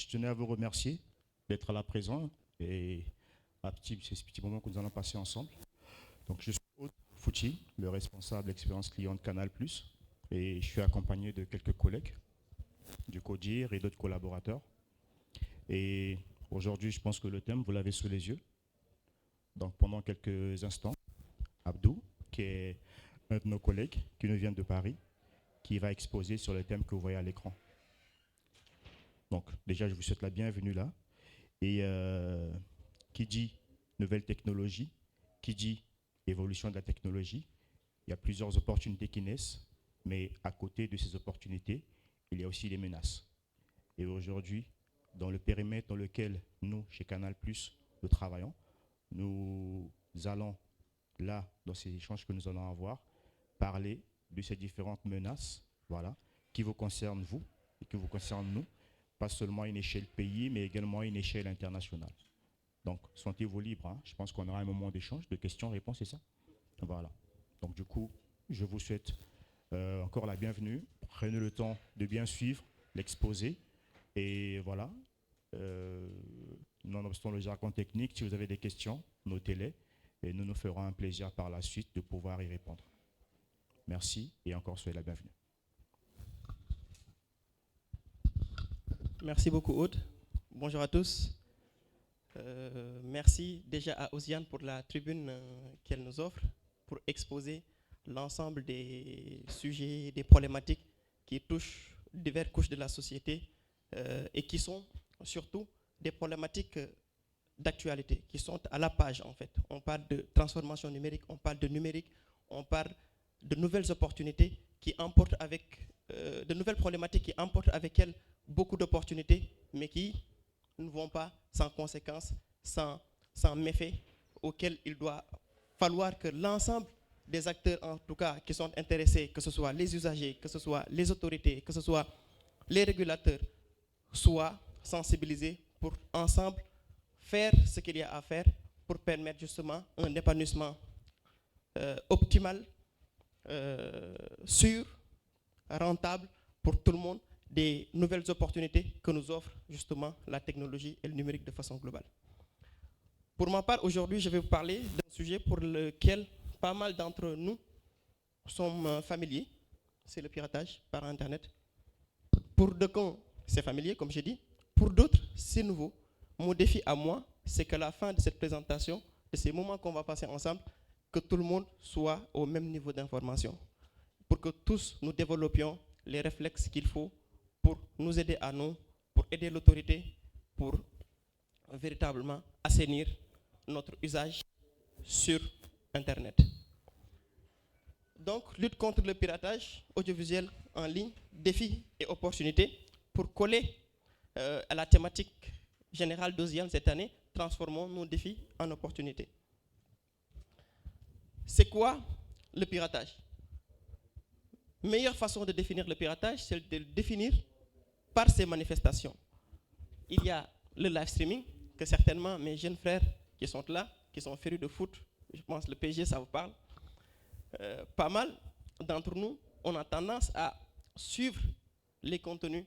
je tenais à vous remercier d'être là présent et ces petits moments que nous allons passer ensemble. Donc, je suis Aude Fouti, le responsable expérience client de Canal+, et je suis accompagné de quelques collègues du CODIR et d'autres collaborateurs. Et aujourd'hui, je pense que le thème, vous l'avez sous les yeux. Donc, pendant quelques instants, Abdou, qui est un de nos collègues qui nous vient de Paris, qui va exposer sur le thème que vous voyez à l'écran. Donc, déjà, je vous souhaite la bienvenue là. Et qui dit nouvelle technologie, qui dit évolution de la technologie, il y a plusieurs opportunités qui naissent, mais à côté de ces opportunités, il y a aussi les menaces. Et aujourd'hui, dans le périmètre dans lequel nous, chez Canal+, nous travaillons, nous allons, là, dans ces échanges que nous allons avoir, parler de ces différentes menaces, voilà, qui vous concernent vous et qui vous concernent nous, pas seulement à une échelle pays, mais également à une échelle internationale. Donc, sentez-vous libre, hein. Je pense qu'on aura un moment d'échange, de questions-réponses, c'est ça? Voilà. Donc, du coup, je vous souhaite encore la bienvenue. Prenez le temps de bien suivre l'exposé. Et voilà. Nonobstant le jargon technique, si vous avez des questions, notez-les. Et nous nous ferons un plaisir par la suite de pouvoir y répondre. Merci et encore soyez la bienvenue. Merci beaucoup, Aude. Bonjour à tous. Merci déjà à Osiane pour la tribune qu'elle nous offre pour exposer l'ensemble des sujets, des problématiques qui touchent diverses couches de la société et qui sont surtout des problématiques d'actualité, qui sont à la page en fait. On parle de transformation numérique, on parle de numérique, on parle de nouvelles opportunités qui emportent avec, de nouvelles problématiques qui emportent avec elles beaucoup d'opportunités, mais qui ne vont pas sans conséquences, sans méfaits, auxquels il doit falloir que l'ensemble des acteurs, en tout cas, qui sont intéressés, que ce soit les usagers, que ce soit les autorités, que ce soit les régulateurs, soient sensibilisés pour ensemble faire ce qu'il y a à faire pour permettre justement un épanouissement optimal, sûr, rentable pour tout le monde, des nouvelles opportunités que nous offre justement la technologie et le numérique de façon globale. Pour ma part, aujourd'hui, je vais vous parler d'un sujet pour lequel pas mal d'entre nous sommes familiers, c'est le piratage par Internet. Pour d'aucuns, c'est familier, comme j'ai dit. Pour d'autres, c'est nouveau. Mon défi à moi, c'est qu'à la fin de cette présentation, de ces moments qu'on va passer ensemble, que tout le monde soit au même niveau d'information, pour que tous nous développions les réflexes qu'il faut pour nous aider à nous, pour aider l'autorité, pour véritablement assainir notre usage sur Internet. Donc, lutte contre le piratage audiovisuel en ligne, défis et opportunités, pour coller à la thématique générale d'Osiane cette année, transformons nos défis en opportunités. C'est quoi le piratage? Meilleure façon de définir le piratage, c'est de le définir par ses manifestations. Il y a le live streaming, que certainement mes jeunes frères qui sont là, qui sont férus de foot, je pense le PSG, ça vous parle. Pas mal d'entre nous, on a tendance à suivre les contenus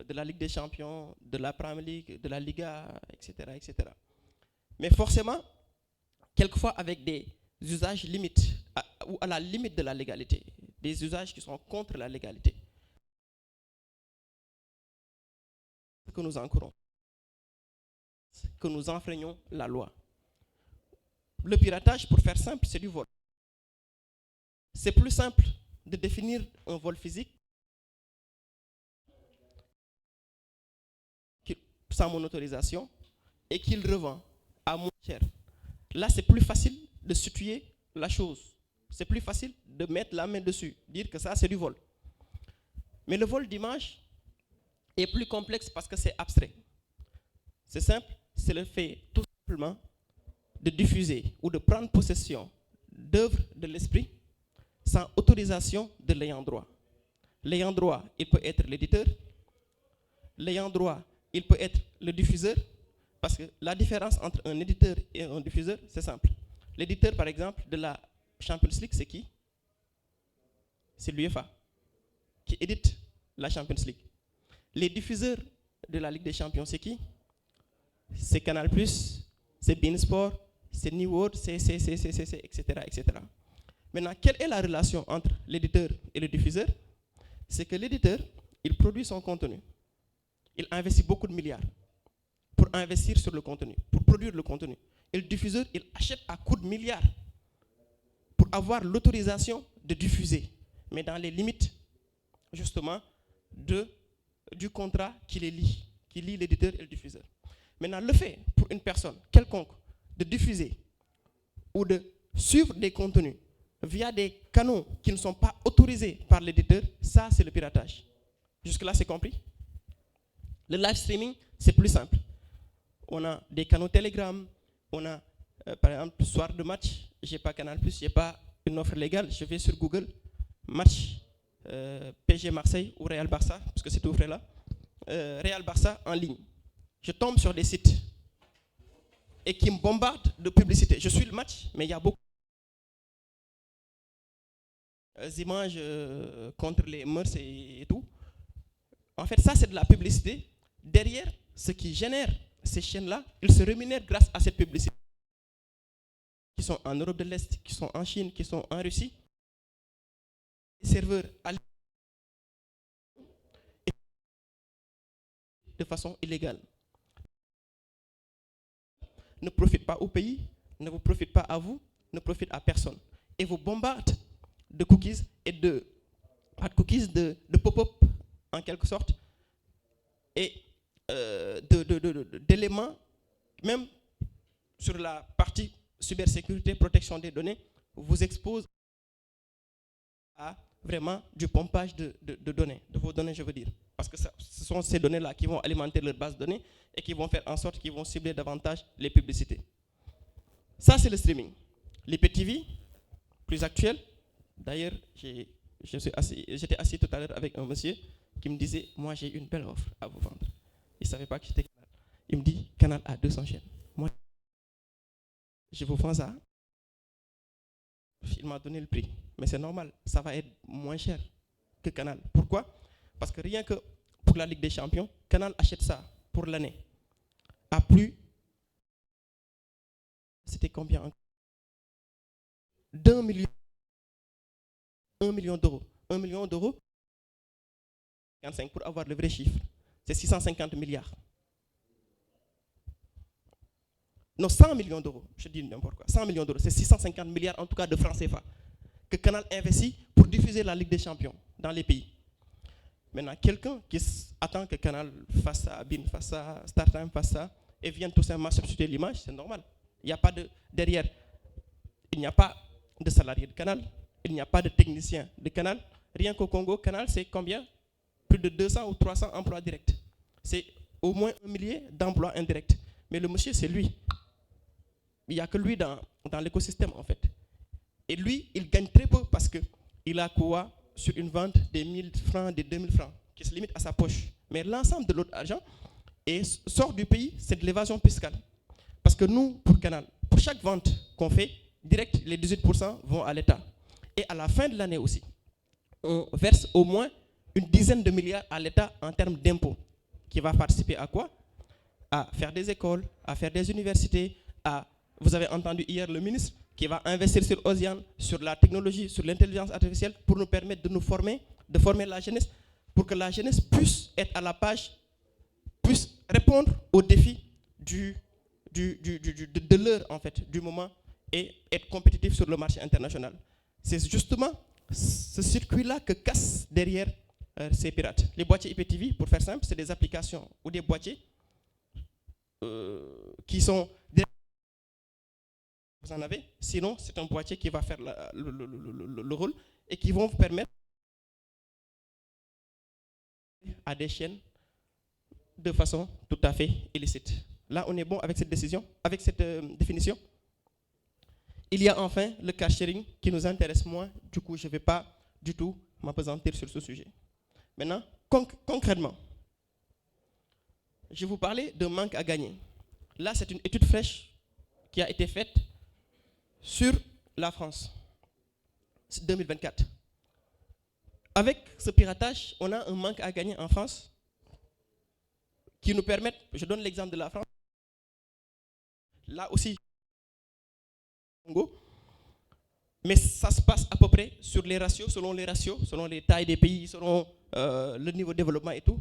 de la Ligue des Champions, de la Premier League, de la Liga, etc., etc. Mais forcément, quelquefois avec des usages limites, ou à la limite de la légalité, des usages qui sont contre la légalité. Que nous encourons, que nous enfreignons la loi. Le piratage, pour faire simple, c'est du vol. C'est plus simple de définir un vol physique sans mon autorisation et qu'il revend à moins cher. Là, c'est plus facile de situer la chose. C'est plus facile de mettre la main dessus, dire que ça, c'est du vol. Mais le vol d'image est plus complexe parce que c'est abstrait. C'est simple, c'est le fait tout simplement de diffuser ou de prendre possession d'œuvres de l'esprit sans autorisation de l'ayant droit. L'ayant droit, il peut être l'éditeur. L'ayant droit, il peut être le diffuseur. Parce que la différence entre un éditeur et un diffuseur, c'est simple. L'éditeur, par exemple, de la Champions League, c'est qui? C'est l'UEFA, qui édite la Champions League. Les diffuseurs de la Ligue des Champions, c'est qui? C'est Canal+, c'est beIN Sport, c'est New World, c'est, etc., etc. Maintenant, quelle est la relation entre l'éditeur et le diffuseur? C'est que l'éditeur, il produit son contenu. Il investit beaucoup de milliards pour investir sur le contenu, pour produire le contenu. Et le diffuseur, il achète à coups de milliards pour avoir l'autorisation de diffuser, mais dans les limites, justement, du contrat qui lie l'éditeur et le diffuseur. Maintenant, le fait pour une personne quelconque de diffuser ou de suivre des contenus via des canaux qui ne sont pas autorisés par l'éditeur, ça, c'est le piratage. Jusque-là, c'est compris? Le live streaming, c'est plus simple. On a des canaux Telegram, on a, par exemple, soir de match, je n'ai pas Canal+, je n'ai pas une offre légale, je vais sur Google, match PSG Marseille ou Real Barça, parce que c'est tout frais là, Real Barça en ligne. Je tombe sur des sites et qui me bombardent de publicité. Je suis le match, mais il y a beaucoup d'images contre les mœurs et tout. En fait, ça, c'est de la publicité. Derrière, ce qui génère ces chaînes-là, ils se rémunèrent grâce à cette publicité. Qui sont en Europe de l'Est, qui sont en Chine, qui sont en Russie. Les serveurs de façon illégale. Ne profite pas au pays, ne vous profite pas à vous, ne profite à personne. Et vous bombarde de cookies et de pop-up en quelque sorte et d'éléments, même sur la partie cybersécurité, protection des données, vous expose à vraiment du pompage de données, de vos données, je veux dire. Parce que ce sont ces données-là qui vont alimenter leur base de données et qui vont faire en sorte qu'ils vont cibler davantage les publicités. Ça, c'est le streaming. L'IPTV, plus actuel. D'ailleurs, j'étais assis tout à l'heure avec un monsieur qui me disait, moi j'ai une belle offre à vous vendre. Il ne savait pas que j'étais Canal. Il me dit, Canal a 200 chaînes. Moi, je vous vends ça. Il m'a donné le prix. Mais c'est normal, ça va être moins cher que Canal. Pourquoi? Parce que rien que pour la Ligue des Champions, Canal achète ça pour l'année à plus. C'était combien? 1 million d'euros. 1 million d'euros, 55 pour avoir le vrai chiffre. C'est 650 milliards. Non, 100 millions d'euros. Je dis n'importe quoi. 100 millions d'euros. C'est 650 milliards, en tout cas, de francs CFA que Canal investit pour diffuser la Ligue des Champions dans les pays. Maintenant, quelqu'un qui attend que Canal fasse ça, BIN fasse ça, StarTime fasse ça, et vienne tout simplement substituer l'image, c'est normal. Il n'y a pas de derrière. Il n'y a pas de salariés de Canal. Il n'y a pas de techniciens de Canal. Rien qu'au Congo, Canal, c'est combien? Plus de 200 ou 300 emplois directs. C'est au moins 1 millier d'emplois indirects. Mais le monsieur, c'est lui. Il n'y a que lui dans l'écosystème, en fait. Et lui, il gagne très peu parce qu'il a quoi sur une vente des 1000 francs, des 2000 francs, qui se limite à sa poche. Mais l'ensemble de l'autre argent sort du pays, c'est de l'évasion fiscale. Parce que nous, pour Canal, pour chaque vente qu'on fait, direct, les 18% vont à l'État. Et à la fin de l'année aussi, on verse au moins une dizaine de milliards à l'État en termes d'impôts, qui va participer à quoi? À faire des écoles, à faire des universités, vous avez entendu hier le ministre qui va investir sur Osian, sur la technologie, sur l'intelligence artificielle pour nous permettre de nous former, de former la jeunesse, pour que la jeunesse puisse être à la page, puisse répondre aux défis de l'heure, en fait, du moment, et être compétitif sur le marché international. C'est justement ce circuit-là que cassent derrière ces pirates. Les boîtiers IPTV, pour faire simple, c'est des applications ou des boîtiers qui sont... Vous en avez? Sinon, c'est un boîtier qui va faire le rôle et qui vont vous permettre à des chaînes de façon tout à fait illicite. Là, on est bon avec cette décision, avec cette définition. Il y a enfin le car sharing qui nous intéresse moins. Du coup, je ne vais pas du tout m'appesantir sur ce sujet. Maintenant, concrètement, je vais vous parler de manque à gagner. Là, c'est une étude fraîche qui a été faite sur la France, 2024. Avec ce piratage, on a un manque à gagner en France qui nous permettent, je donne l'exemple de la France, là aussi, Congo, mais ça se passe à peu près sur les ratios, selon les tailles des pays, selon le niveau de développement et tout.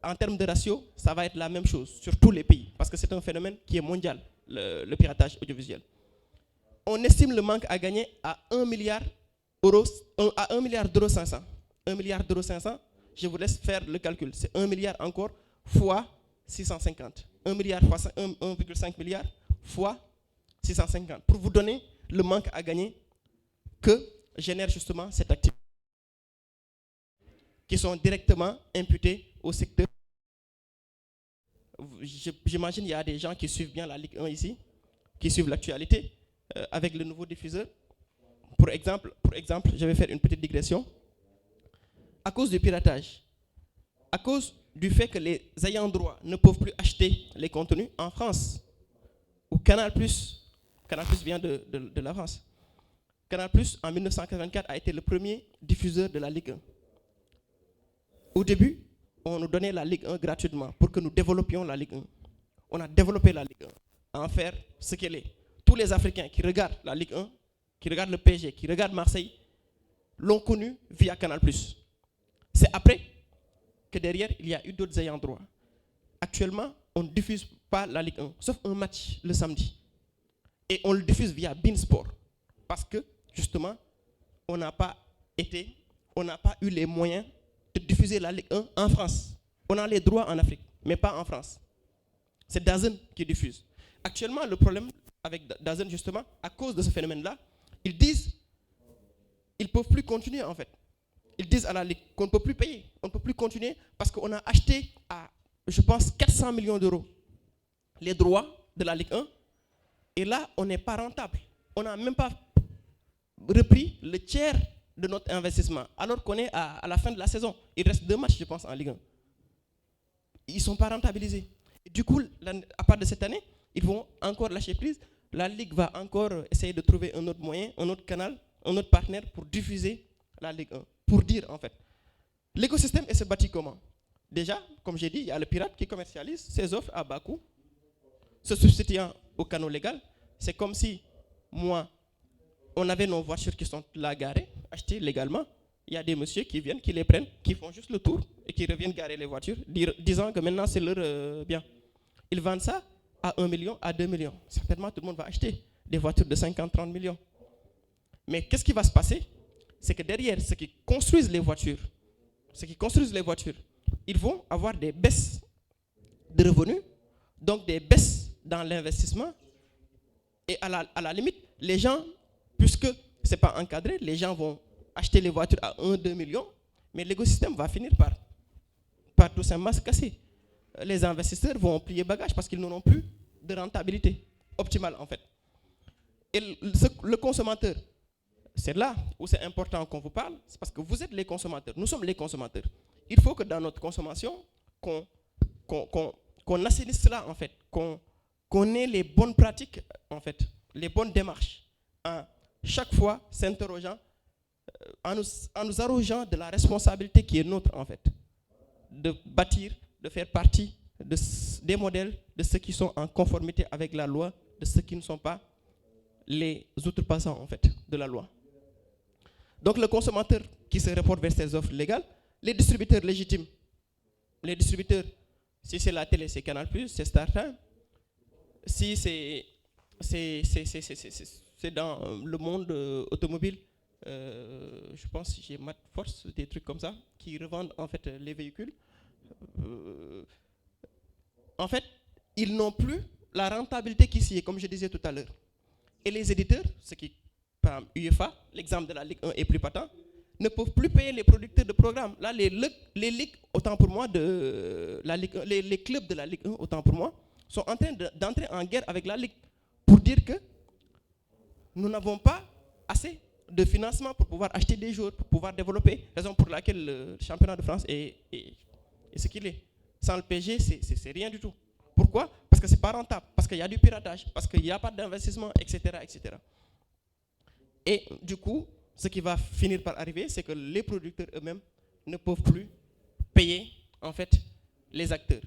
En termes de ratio, ça va être la même chose sur tous les pays, parce que c'est un phénomène qui est mondial, le piratage audiovisuel. On estime le manque à gagner à 1 milliard d'euros, à 1 milliard d'euros 500. 1 milliard d'euros 500, je vous laisse faire le calcul. C'est 1 milliard encore fois 650. 1 milliard fois 1,5 milliard fois 650. Pour vous donner le manque à gagner que génère justement cette activité, qui sont directement imputés au secteur. J'imagine qu'il y a des gens qui suivent bien la Ligue 1 ici, qui suivent l'actualité avec le nouveau diffuseur. Pour exemple, je vais faire une petite digression. À cause du piratage, à cause du fait que les ayants droit ne peuvent plus acheter les contenus en France, où Canal+ vient de la France. Canal+, en 1984, a été le premier diffuseur de la Ligue 1. Au début, on nous donnait la Ligue 1 gratuitement pour que nous développions la Ligue 1. On a développé la Ligue 1 à en faire ce qu'elle est. Tous les Africains qui regardent la Ligue 1, qui regardent le PSG, qui regardent Marseille, l'ont connu via Canal+. C'est après que derrière, il y a eu d'autres ayants droit. Actuellement, on ne diffuse pas la Ligue 1, sauf un match le samedi. Et on le diffuse via Beansport. Parce que, justement, on n'a pas eu les moyens de diffuser la Ligue 1 en France. On a les droits en Afrique, mais pas en France. C'est DAZN qui diffuse. Actuellement, le problème avec DAZN, justement, à cause de ce phénomène-là, ils disent ils ne peuvent plus continuer, en fait. Ils disent à la Ligue qu'on ne peut plus payer, on ne peut plus continuer parce qu'on a acheté à, je pense, 400 millions d'euros les droits de la Ligue 1. Et là, on n'est pas rentable. On n'a même pas repris le tiers de notre investissement, alors qu'on est à la fin de la saison. Il reste 2 matchs, je pense, en Ligue 1. Ils ne sont pas rentabilisés. Et du coup, à part de cette année, ils vont encore lâcher prise. La Ligue va encore essayer de trouver un autre moyen, un autre canal, un autre partenaire pour diffuser la Ligue 1. Pour dire, en fait, l'écosystème est se bâti comment? Déjà, comme j'ai dit, il y a le pirate qui commercialise ses offres à bas coût, se substituant au canal légal. C'est comme si, moi, on avait nos voitures qui sont là garées, achetées légalement. Il y a des messieurs qui viennent, qui les prennent, qui font juste le tour et qui reviennent garer les voitures, disant que maintenant c'est leur bien. Ils vendent ça à 1 million, à 2 millions. Certainement, tout le monde va acheter des voitures de 50, 30 millions. Mais qu'est-ce qui va se passer? C'est que derrière, ceux qui construisent les voitures, ils vont avoir des baisses de revenus, donc des baisses dans l'investissement. Et à la limite, les gens, puisque ce n'est pas encadré, les gens vont acheter les voitures à 1-2 millions, mais l'écosystème va finir par tout simplement se casser. Les investisseurs vont plier bagage parce qu'ils n'auront plus de rentabilité optimale, en fait. Et le consommateur, c'est là où c'est important qu'on vous parle, c'est parce que vous êtes les consommateurs, nous sommes les consommateurs. Il faut que dans notre consommation, qu'on assainisse cela, en fait, qu'on ait les bonnes pratiques, en fait, les bonnes démarches, hein, chaque fois s'interrogeant, en nous arrogeant de la responsabilité qui est nôtre, en fait, de bâtir, de faire partie des modèles de ceux qui sont en conformité avec la loi, de ceux qui ne sont pas les outrepassants, en fait, de la loi. Donc le consommateur qui se reporte vers ces offres légales, les distributeurs légitimes, les distributeurs, si c'est la télé, c'est Canal+, c'est StarTime, si c'est dans le monde automobile, je pense que j'ai Force, des trucs comme ça, qui revendent en fait les véhicules. En fait, ils n'ont plus la rentabilité qui s'y est, comme je disais tout à l'heure. Et les éditeurs, ce qui, par exemple, UEFA, l'exemple de la Ligue 1 est plus patent, ne peuvent plus payer les producteurs de programmes. Là, les ligues, autant pour moi, de la Ligue 1, les clubs de la Ligue 1, autant pour moi, sont en train d'entrer en guerre avec la Ligue pour dire que nous n'avons pas assez de financement pour pouvoir acheter des joueurs, pour pouvoir développer, raison pour laquelle le championnat de France est ce qu'il est. Sans le PSG, c'est rien du tout. Pourquoi? Parce que ce n'est pas rentable, parce qu'il y a du piratage, parce qu'il n'y a pas d'investissement, etc., etc. Et du coup, ce qui va finir par arriver, c'est que les producteurs eux-mêmes ne peuvent plus payer, en fait, les acteurs.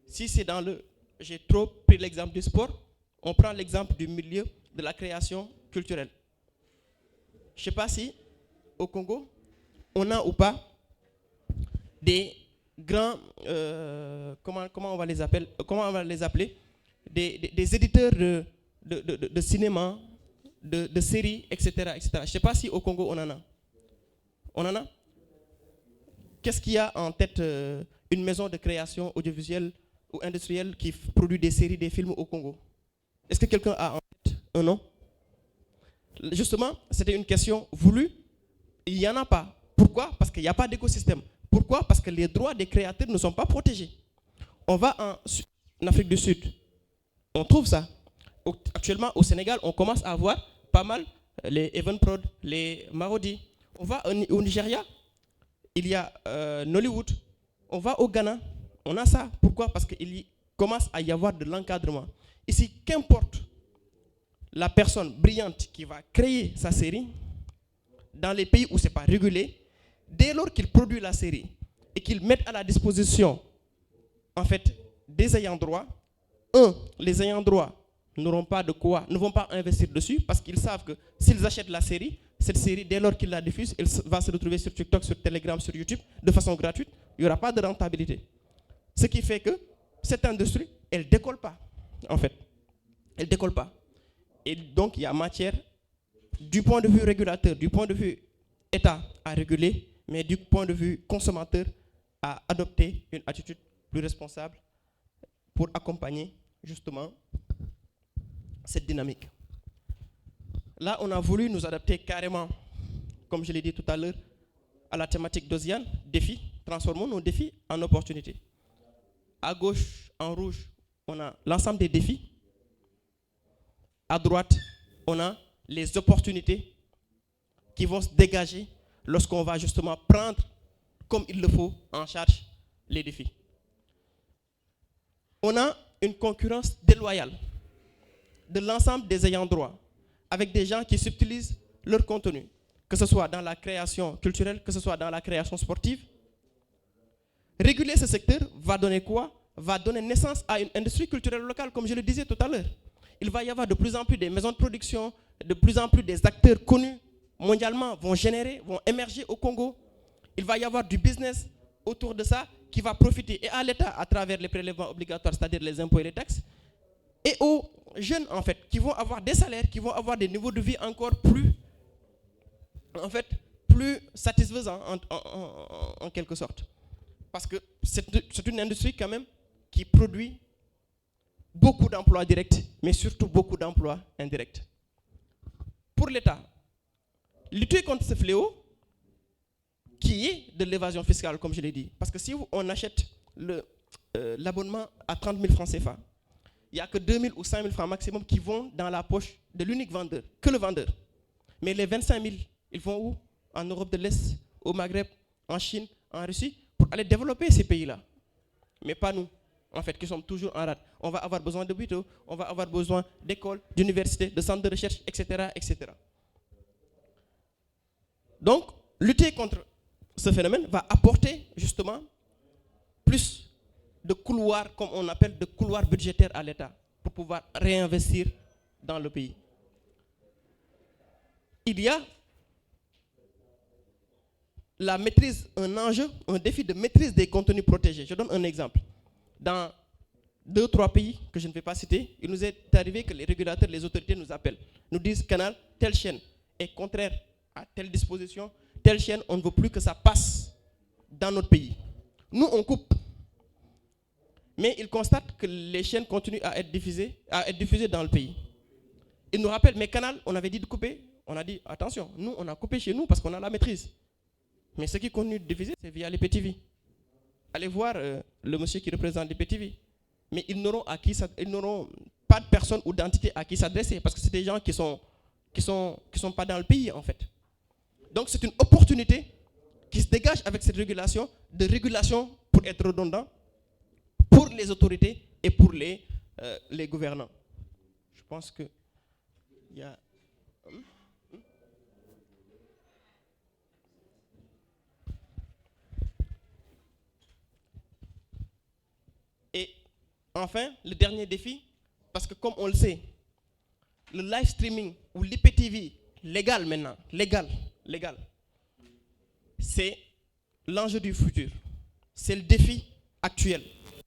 Si c'est dans le... J'ai trop pris l'exemple du sport, on prend l'exemple du milieu de la création culturelle. Je ne sais pas si au Congo, on a ou pas des grands, comment on va les appeler, des éditeurs de cinéma, de séries, etc., etc. Je ne sais pas si au Congo on en a. On en a? Qu'est-ce qu'il y a en tête une maison de création audiovisuelle ou industrielle qui produit des séries, des films au Congo? Est-ce que quelqu'un a en tête un nom? Justement, c'était une question voulue. Il n'y en a pas. Pourquoi? Parce qu'il n'y a pas d'écosystème. Pourquoi? Parce que les droits des créateurs ne sont pas protégés. On va en Afrique du Sud, on trouve ça. Actuellement, au Sénégal, on commence à avoir pas mal les Evenprod, les Marodi. On va au Nigeria, il y a Nollywood. On va au Ghana, on a ça. Pourquoi? Parce qu'il commence à y avoir de l'encadrement. Ici, qu'importe la personne brillante qui va créer sa série, dans les pays où ce n'est pas régulé, dès lors qu'il produit la série et qu'il met à la disposition en fait, des ayants droit, les ayants droit n'auront pas de quoi, ne vont pas investir dessus parce qu'ils savent que s'ils achètent la série, cette série, dès lors qu'ils la diffusent, elle va se retrouver sur TikTok, sur Telegram, sur YouTube, de façon gratuite. Il n'y aura pas de rentabilité. Ce qui fait que cette industrie, elle ne décolle pas, en fait. Elle ne décolle pas. Et donc, il y a matière, du point de vue régulateur, du point de vue État, à réguler, mais du point de vue consommateur, à adopter une attitude plus responsable pour accompagner justement cette dynamique. Là, on a voulu nous adapter carrément, comme je l'ai dit tout à l'heure, à la thématique d'Osiane, défi. Transformons nos défis en opportunités. À gauche, en rouge, on a l'ensemble des défis. À droite, on a les opportunités qui vont se dégager lorsqu'on va justement prendre, comme il le faut, en charge les défis. On a une concurrence déloyale de l'ensemble des ayants droit, avec des gens qui subtilisent leur contenu, que ce soit dans la création culturelle, que ce soit dans la création sportive. Réguler ce secteur va donner quoi? Va donner naissance à une industrie culturelle locale, comme je le disais tout à l'heure. Il va y avoir de plus en plus des maisons de production, de plus en plus des acteurs connus mondialement vont émerger au Congo. Il va y avoir du business autour de ça qui va profiter et à l'État à travers les prélèvements obligatoires, c'est-à-dire les impôts et les taxes, et aux jeunes en fait, qui vont avoir des salaires, qui vont avoir des niveaux de vie encore plus, en fait, plus satisfaisants en quelque sorte. Parce que c'est une industrie quand même qui produit beaucoup d'emplois directs, mais surtout beaucoup d'emplois indirects. Pour l'État, lutter contre ce fléau, qui est de l'évasion fiscale, comme je l'ai dit. Parce que si on achète l'abonnement à 30 000 francs CFA, il n'y a que 2 000 ou 5 000 francs maximum qui vont dans la poche de l'unique vendeur, que le vendeur. Mais les 25 000, ils vont où? En Europe de l'Est, au Maghreb, en Chine, en Russie, pour aller développer ces pays-là. Mais pas nous, en fait, qui sommes toujours en rade. On va avoir besoin d'hôpitaux, on va avoir besoin d'écoles, d'universités, de centres de recherche, etc., etc. Donc, lutter contre ce phénomène va apporter justement plus de couloirs, comme on appelle, de couloirs budgétaires à l'État pour pouvoir réinvestir dans le pays. Il y a la maîtrise, un enjeu, un défi de maîtrise des contenus protégés. Je donne un exemple. Dans 2 ou 3 pays que je ne vais pas citer, il nous est arrivé que les régulateurs, les autorités nous appellent, nous disent Canal, telle chaîne est contraire à telle disposition, telle chaîne, on ne veut plus que ça passe dans notre pays. Nous, on coupe. Mais ils constatent que les chaînes continuent à être diffusées dans le pays. Ils nous rappellent, mais Canal, on avait dit de couper. On a dit, attention, nous, on a coupé chez nous parce qu'on a la maîtrise. Mais ce qui continue de diffuser, c'est via les PTV. Allez voir le monsieur qui représente les PTV. Mais ils n'auront pas de personne ou d'entité à qui s'adresser parce que c'est des gens qui sont pas dans le pays, en fait. Donc, c'est une opportunité qui se dégage avec cette régulation, pour être redondant, pour les autorités et pour les gouvernants. Je pense que il y a... Et enfin, le dernier défi, parce que comme on le sait, le live streaming ou l'IPTV, légal maintenant, légal, c'est l'enjeu du futur. C'est le défi actuel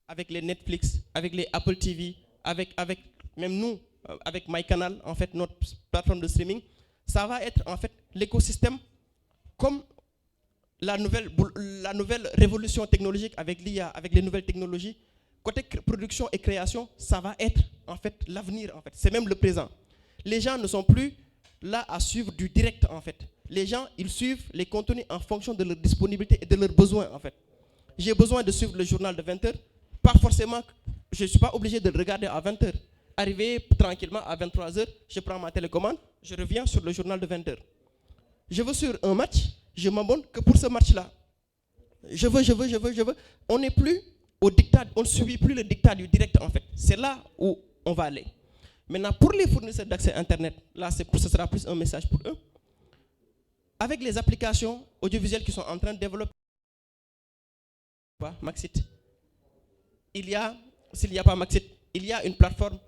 avec les Netflix, avec les Apple TV, avec même nous, avec MyCanal, en fait, notre plateforme de streaming. Ça va être en fait l'écosystème comme la nouvelle révolution technologique avec l'IA, avec les nouvelles technologies. Côté production et création, ça va être en fait l'avenir. En fait. C'est même le présent. Les gens ne sont plus là à suivre du direct en fait. Les gens, ils suivent les contenus en fonction de leur disponibilité et de leurs besoins en fait. J'ai besoin de suivre le journal de 20h. Pas forcément, je ne suis pas obligé de le regarder à 20h. Arrivé tranquillement à 23h, je prends ma télécommande, je reviens sur le journal de 20h. Je veux sur un match, je m'abonne que pour ce match-là. Je veux. On n'est plus au dictat, on ne subit plus le dictat du direct en fait. C'est là où on va aller. Maintenant, pour les fournisseurs d'accès Internet, là, ce sera plus un message pour eux. Avec les applications audiovisuelles qui sont en train de développer, Maxit, s'il n'y a pas Maxit, il y a une plateforme,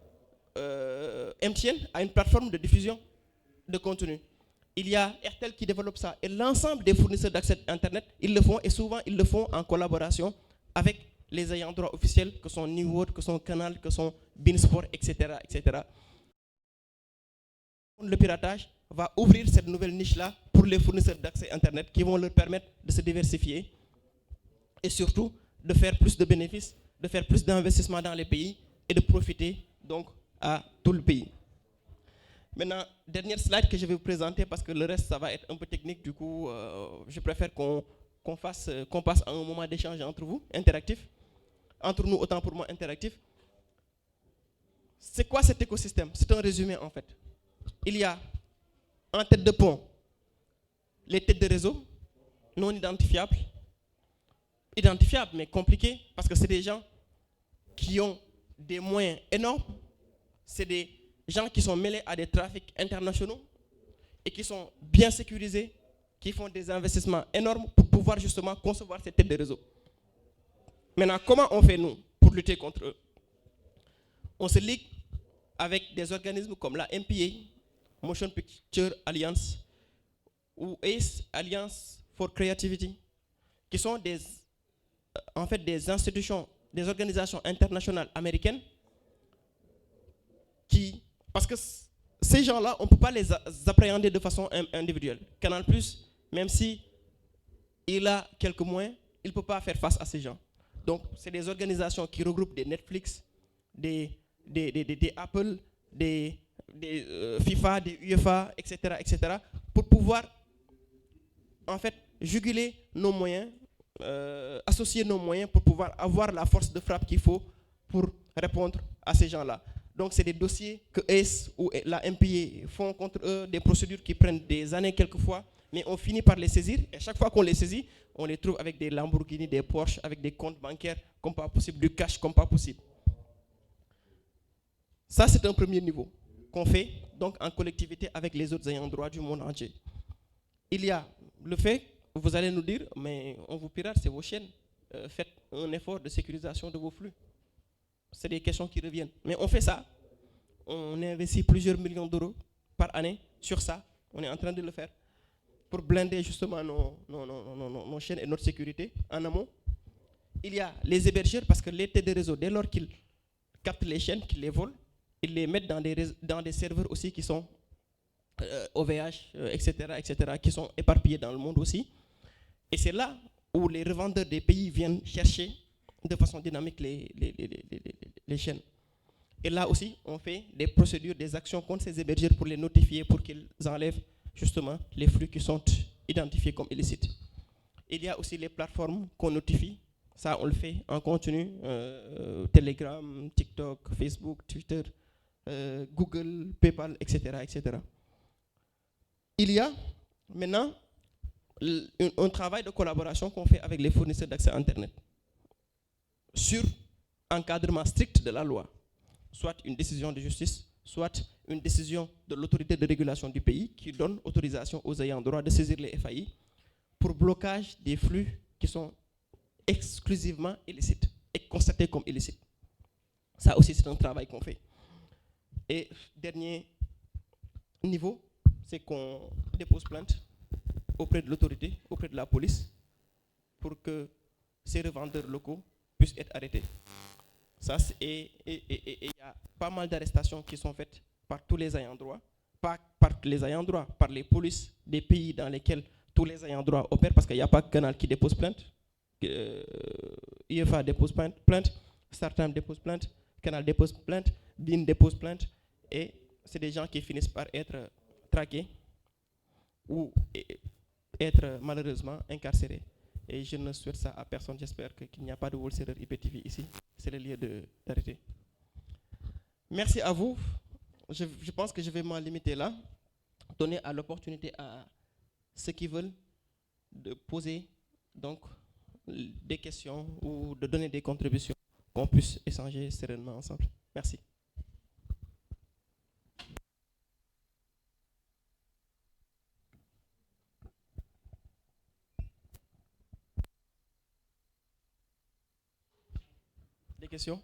MTN a une plateforme de diffusion de contenu. Il y a RTL qui développe ça. Et l'ensemble des fournisseurs d'accès Internet, ils le font, et souvent, ils le font en collaboration avec les ayants droit officiels, que sont New World, que sont Canal, que sont Beansport, etc., etc. Le piratage va ouvrir cette nouvelle niche-là pour les fournisseurs d'accès Internet qui vont leur permettre de se diversifier et surtout de faire plus de bénéfices, de faire plus d'investissements dans les pays et de profiter donc à tout le pays. Maintenant, dernière slide que je vais vous présenter parce que le reste, ça va être un peu technique. Du coup, je préfère qu'on passe à un moment d'échange entre vous, interactif. Entre nous, autant pour moi, interactif. C'est quoi cet écosystème? C'est un résumé, en fait. Il y a en tête de pont les têtes de réseau non identifiables. Identifiables, mais compliqués, parce que c'est des gens qui ont des moyens énormes. C'est des gens qui sont mêlés à des trafics internationaux et qui sont bien sécurisés, qui font des investissements énormes pour pouvoir justement concevoir ces têtes de réseau. Maintenant, comment on fait, nous, pour lutter contre eux? On se ligue avec des organismes comme la MPA, Motion Picture Alliance, ou ACE, Alliance for Creativity, qui sont en fait des institutions, des organisations internationales américaines qui, parce que ces gens-là, on ne peut pas les appréhender de façon individuelle. Canal+, même si il a quelques moyens, il ne peut pas faire face à ces gens. Donc, c'est des organisations qui regroupent des Netflix, des Apple, des FIFA, des UEFA, etc., pour pouvoir, en fait, juguler nos moyens, associer nos moyens pour pouvoir avoir la force de frappe qu'il faut pour répondre à ces gens-là. Donc, c'est des dossiers que ACE ou la MPA font contre eux, des procédures qui prennent des années quelquefois, mais on finit par les saisir. Et chaque fois qu'on les saisit, on les trouve avec des Lamborghini, des Porsche, avec des comptes bancaires comme pas possible, du cash comme pas possible. Ça, c'est un premier niveau qu'on fait donc en collectivité avec les autres ayants droit du monde entier. Il y a le fait, vous allez nous dire, mais on vous pirate, c'est vos chaînes. Faites un effort de sécurisation de vos flux. C'est des questions qui reviennent. Mais on fait ça. On investit plusieurs millions d'euros par année sur ça. On est en train de le faire pour blinder justement nos chaînes et notre sécurité en amont. Il y a les hébergeurs parce que les têtes de réseau, dès lors qu'ils captent les chaînes, qu'ils les volent, ils les mettent dans des serveurs aussi qui sont OVH, etc., qui sont éparpillés dans le monde aussi. Et c'est là où les revendeurs des pays viennent chercher de façon dynamique les chaînes. Et là aussi, on fait des procédures, des actions contre ces hébergeurs pour les notifier, pour qu'ils enlèvent justement les flux qui sont identifiés comme illicites. Il y a aussi les plateformes qu'on notifie. Ça, on le fait en continu. Telegram, TikTok, Facebook, Twitter, Google, PayPal, etc. Il y a maintenant un travail de collaboration qu'on fait avec les fournisseurs d'accès Internet sur encadrement strict de la loi, soit une décision de justice, soit une décision de l'autorité de régulation du pays qui donne autorisation aux ayants droit de saisir les FAI pour blocage des flux qui sont exclusivement illicites et constatés comme illicites. Ça aussi, c'est un travail qu'on fait. Et dernier niveau, c'est qu'on dépose plainte auprès de l'autorité, auprès de la police, pour que ces revendeurs locaux puissent être arrêtés. Ça, et il y a pas mal d'arrestations qui sont faites par tous les ayants droit, pas par les ayants droit, par les polices des pays dans lesquels tous les ayants droit opèrent, parce qu'il n'y a pas que Canal qui dépose plainte, IFA dépose plainte, Startime dépose plainte, Canal dépose plainte, BIN dépose plainte, et c'est des gens qui finissent par être traqués ou être malheureusement incarcérés. Et je ne souhaite ça à personne. J'espère qu'il n'y a pas de wholesale IPTV ici. C'est le lieu d'arrêter. Merci à vous. Je pense que je vais m'en limiter là. Donner à l'opportunité à ceux qui veulent de poser donc des questions ou de donner des contributions, qu'on puisse échanger sereinement ensemble. Merci. Des questions?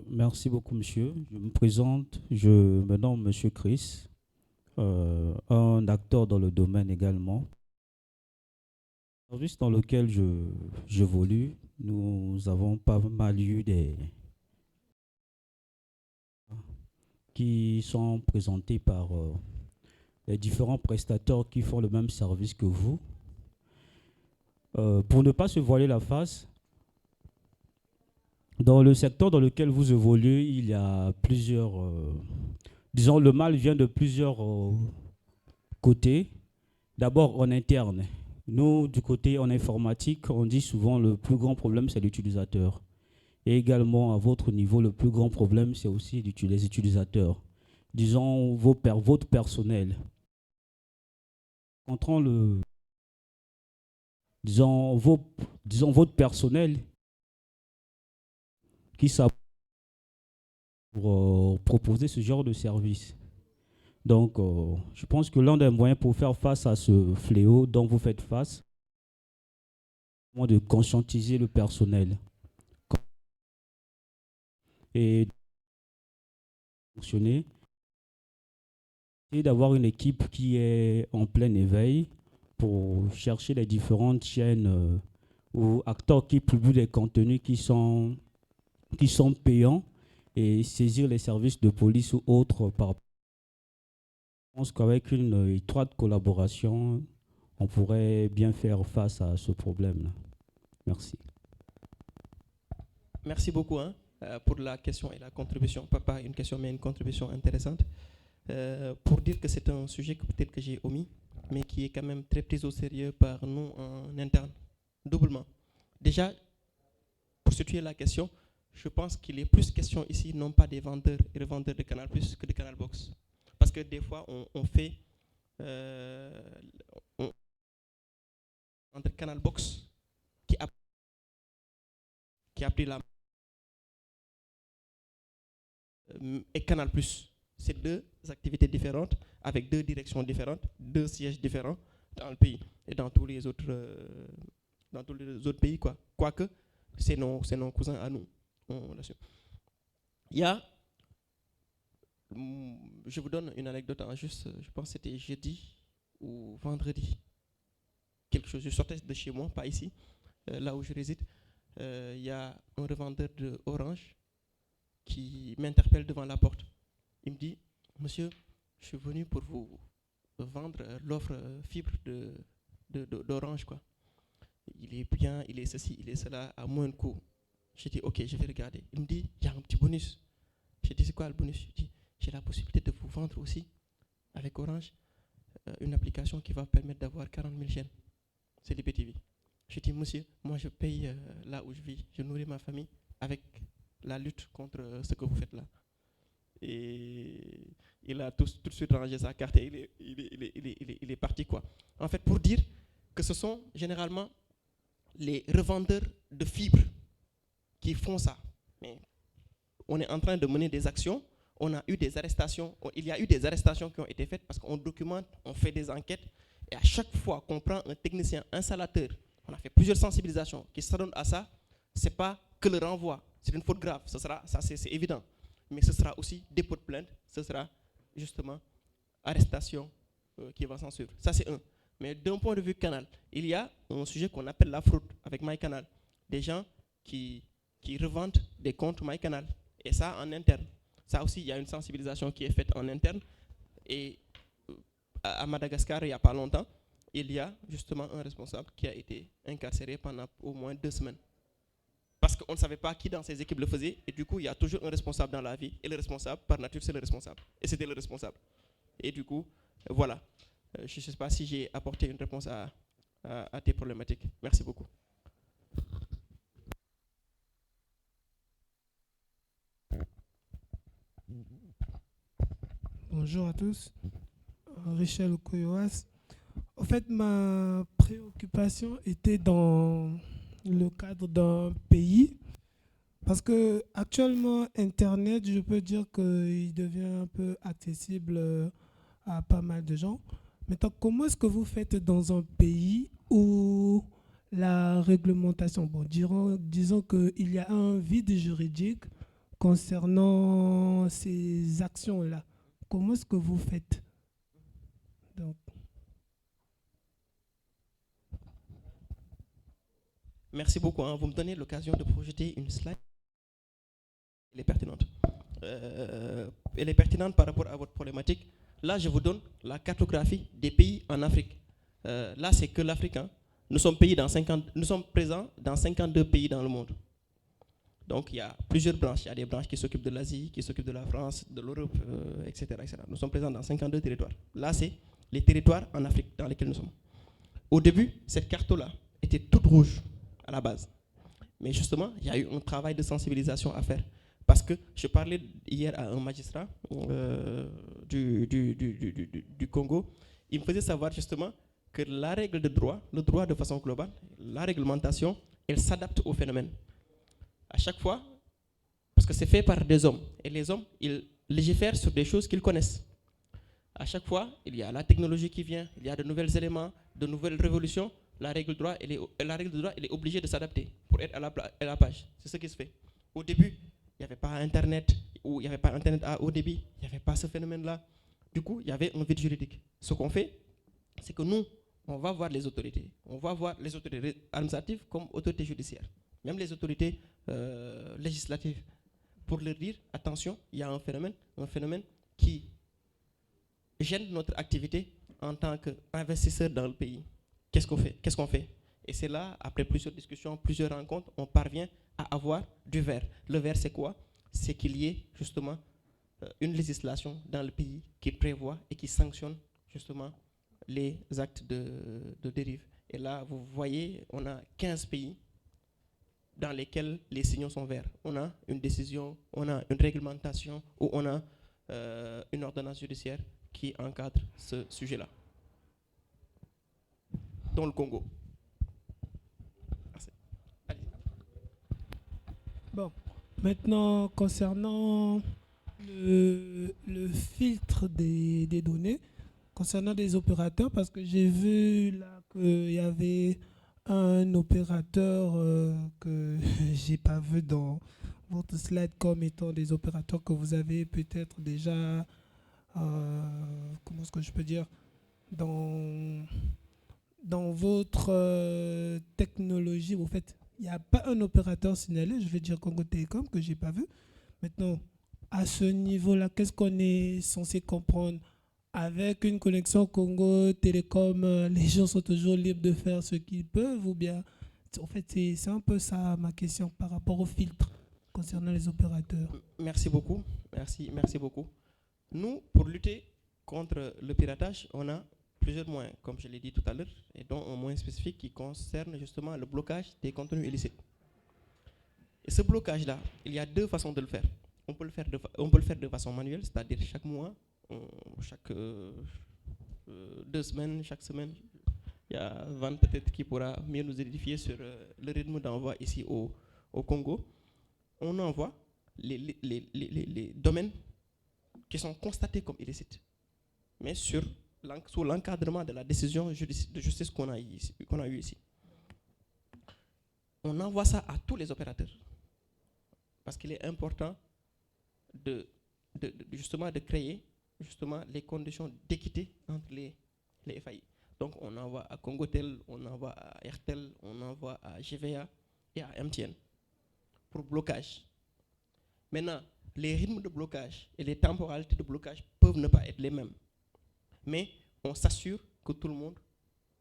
Merci beaucoup, monsieur. Je me présente, je me nomme monsieur Chris, un acteur dans le domaine également. Le service dans lequel j'évolue, nous avons pas mal eu qui sont présentés par les différents prestataires qui font le même service que vous. Pour ne pas se voiler la face, dans le secteur dans lequel vous évoluez, il y a plusieurs... disons, le mal vient de plusieurs côtés. D'abord, en interne. Nous, du côté en informatique, on dit souvent le plus grand problème, c'est l'utilisateur. Et également, à votre niveau, le plus grand problème, c'est aussi les utilisateurs. Disons, votre personnel. Entrant disons, votre personnel qui s'appuie pour proposer ce genre de service. Donc, je pense que l'un des moyens pour faire face à ce fléau dont vous faites face, c'est de conscientiser le personnel et fonctionner et d'avoir une équipe qui est en plein éveil pour chercher les différentes chaînes ou acteurs qui publient des contenus qui sont payants et saisir les services de police ou autres. Je pense qu'avec une étroite collaboration, on pourrait bien faire face à ce problème-là. Merci. Merci beaucoup pour la question et la contribution. Pas une question, mais une contribution intéressante. Pour dire que c'est un sujet que peut-être que j'ai omis, mais qui est quand même très pris au sérieux par nous en interne, doublement. Déjà, pour situer la question, je pense qu'il est plus question ici, non pas des vendeurs et revendeurs de Canal+, que de Canal Box. Parce que des fois, on fait entre Canal Box, qui a pris la et Canal+. C'est deux activités différentes, avec deux directions différentes, deux sièges différents dans le pays et dans tous les autres pays, quoi. Quoique, c'est nos cousins à nous. Il y a, je vous donne une anecdote en juste, je pense que c'était jeudi ou vendredi, quelque chose, je sortais de chez moi, pas ici, là où je réside, il y a un revendeur de Orange qui m'interpelle devant la porte. Il me dit, monsieur, je suis venu pour vous vendre l'offre fibre d'Orange, quoi. Il est bien, il est ceci, il est cela, à moins de coût. J'ai dit, ok, je vais regarder. Il me dit, il y a un petit bonus. J'ai dit, c'est quoi le bonus? J'ai dit, j'ai la possibilité de vous vendre aussi, avec Orange, une application qui va permettre d'avoir 40 000 chaînes. C'est l'IPTV. J'ai dit, monsieur, moi je paye là où je vis, je nourris ma famille avec la lutte contre ce que vous faites là. Et il a tout de suite rangé sa carte et il est parti, quoi. En fait, pour dire que ce sont généralement les revendeurs de fibres qui font ça. Mais on est en train de mener des actions on a eu des arrestations, il y a eu des arrestations qui ont été faites parce qu'on documente, on fait des enquêtes, et à chaque fois qu'on prend un technicien installateur, on a fait plusieurs sensibilisations qui s'adonnent à ça, c'est pas que le renvoi, c'est une faute grave, ce sera, ça c'est évident, mais ce sera aussi dépôt de plainte, ce sera justement arrestation qui va s'en suivre. Ça c'est un. Mais d'un point de vue canal, il y a un sujet qu'on appelle la fraude avec MyCanal. Des gens qui revendent des comptes MyCanal. Et ça en interne. Ça aussi, il y a une sensibilisation qui est faite en interne. Et à Madagascar, il n'y a pas longtemps, il y a justement un responsable qui a été incarcéré pendant au moins 2 semaines. Parce qu'on ne savait pas qui dans ses équipes le faisait. Et du coup, il y a toujours un responsable dans la vie. Et le responsable, par nature, c'est le responsable. Et c'était le responsable. Et du coup, voilà. Je ne sais pas si j'ai apporté une réponse à tes problématiques. Merci beaucoup. Bonjour à tous. Richel Okoyoas. En fait, ma préoccupation était dans le cadre d'un pays. Parce que actuellement, Internet, je peux dire qu'il devient un peu accessible à pas mal de gens. Maintenant, comment est-ce que vous faites dans un pays où la réglementation, bon, disons qu'il y a un vide juridique concernant ces actions-là. Comment est-ce que vous faites? Donc, merci beaucoup. Vous me donnez l'occasion de projeter une slide. Elle est pertinente. Elle est pertinente par rapport à votre problématique. Là, je vous donne la cartographie des pays en Afrique. Là, c'est que l'Afrique. Hein. Nous sommes présents dans 52 pays dans le monde. Donc, il y a plusieurs branches. Il y a des branches qui s'occupent de l'Asie, qui s'occupent de la France, de l'Europe, etc., etc. Nous sommes présents dans 52 territoires. Là, c'est les territoires en Afrique dans lesquels nous sommes. Au début, cette carte-là était toute rouge à la base. Mais justement, il y a eu un travail de sensibilisation à faire. Parce que je parlais hier à un magistrat du Congo. Il me faisait savoir justement que la règle de droit, le droit de façon globale, la réglementation, elle s'adapte au phénomène. À chaque fois, parce que c'est fait par des hommes. Et les hommes, ils légifèrent sur des choses qu'ils connaissent. À chaque fois, il y a la technologie qui vient, il y a de nouveaux éléments, de nouvelles révolutions. La règle de droit, elle est obligée de s'adapter pour être à la page. C'est ce qui se fait. Au début, il n'y avait pas Internet, ou il n'y avait pas Internet à haut débit, il n'y avait pas ce phénomène-là. Du coup, il y avait un vide juridique. Ce qu'on fait, c'est que nous, on va voir les autorités. On va voir les autorités administratives comme autorités judiciaires. Même les autorités législatives. Pour leur dire, attention, il y a un phénomène qui gêne notre activité en tant qu'investisseur dans le pays. Qu'est-ce qu'on fait? Et c'est là, après plusieurs discussions, plusieurs rencontres, on parvient à avoir du vert. Le vert, c'est quoi? C'est qu'il y ait justement une législation dans le pays qui prévoit et qui sanctionne justement les actes de dérive. Et là, vous voyez, on a 15 pays dans lesquels les signaux sont verts. On a une décision, on a une réglementation ou on a une ordonnance judiciaire qui encadre ce sujet-là. Dans le Congo. Merci. Allez. bon, maintenant, concernant le filtre des données, concernant des opérateurs, parce que j'ai vu là qu'il y avait un opérateur que j'ai pas vu dans votre slide comme étant des opérateurs que vous avez peut-être déjà, comment est-ce que je peux dire, dans votre technologie. En fait, il n'y a pas un opérateur signalé, je vais dire Congo Télécom, que j'ai pas vu. Maintenant, à ce niveau-là, qu'est-ce qu'on est censé comprendre? Avec une connexion Congo Télécom, les gens sont toujours libres de faire ce qu'ils peuvent, ou bien, en fait, c'est un peu ça ma question par rapport au filtre concernant les opérateurs. Merci beaucoup. Merci beaucoup. Nous, pour lutter contre le piratage, on a plusieurs moyens, comme je l'ai dit tout à l'heure, et dont un moyen spécifique qui concerne justement le blocage des contenus illicites. Et ce blocage-là, il y a 2 façons de le faire. On peut le faire de façon manuelle, c'est-à-dire chaque mois, chaque 2 semaines, chaque semaine. Il y a Van peut-être qui pourra mieux nous édifier sur le rythme d'envoi ici au Congo. On envoie les domaines qui sont constatés comme illicites, mais sous l'encadrement de la décision de justice qu'on a eue ici. On envoie ça à tous les opérateurs, parce qu'il est important justement de créer justement les conditions d'équité entre les FAI. Donc on envoie à Congotel, on envoie à Airtel, on envoie à GVA et à MTN pour blocage. Maintenant, les rythmes de blocage et les temporalités de blocage peuvent ne pas être les mêmes. Mais on s'assure que tout le monde,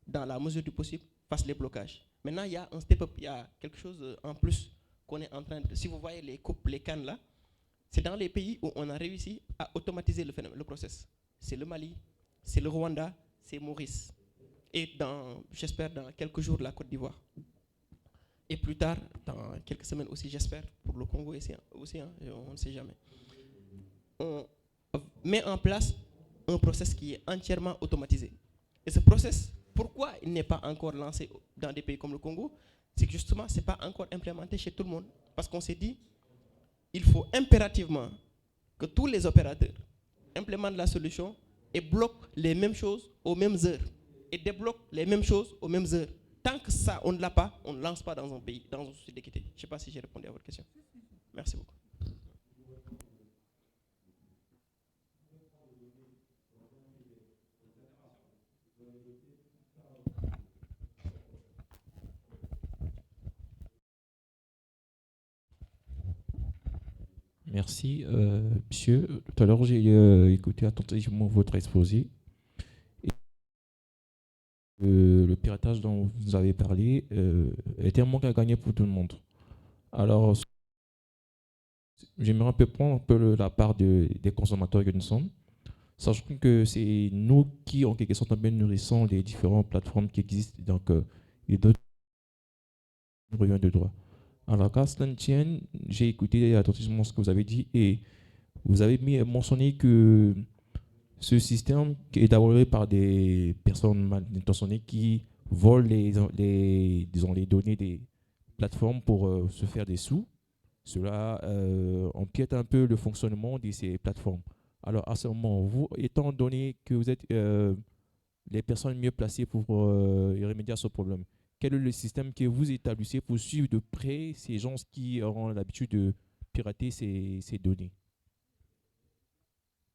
dans la mesure du possible, fasse les blocages. Maintenant, il y a un step-up, il y a quelque chose en plus qu'on est en train de... Si vous voyez les coupes, les cannes là, c'est dans les pays où on a réussi à automatiser le process. C'est le Mali, c'est le Rwanda, c'est Maurice. Et j'espère, dans quelques jours, la Côte d'Ivoire. Et plus tard, dans quelques semaines aussi, j'espère, pour le Congo aussi, hein, on ne sait jamais. On met en place un process qui est entièrement automatisé. Et ce process, pourquoi il n'est pas encore lancé dans des pays comme le Congo? C'est que justement, ce n'est pas encore implémenté chez tout le monde. Parce qu'on s'est dit, il faut impérativement que tous les opérateurs implémentent la solution et bloquent les mêmes choses aux mêmes heures. Et débloquent les mêmes choses aux mêmes heures. Tant que ça, on ne l'a pas, on ne lance pas dans un pays, dans un souci d'équité. Je ne sais pas si j'ai répondu à votre question. Merci beaucoup. Merci, monsieur. Tout à l'heure, j'ai écouté attentivement votre exposé. Le piratage dont vous avez parlé était un manque à gagner pour tout le monde. Alors, j'aimerais un peu prendre un peu la part des consommateurs que nous sommes, sachant que c'est nous qui, en quelque sorte, nourrissons les différentes plateformes qui existent, donc et d'autres revient de droit. Alors, qu'à cela ne tienne, j'ai écouté attentivement ce que vous avez dit et vous avez mentionné que ce système qui est abordé par des personnes mal intentionnées qui volent disons, les données des plateformes pour se faire des sous. Cela empiète un peu le fonctionnement de ces plateformes. Alors, à ce moment, vous, étant donné que vous êtes les personnes mieux placées pour remédier à ce problème, quel est le système que vous établissez pour suivre de près ces gens qui auront l'habitude de pirater ces données?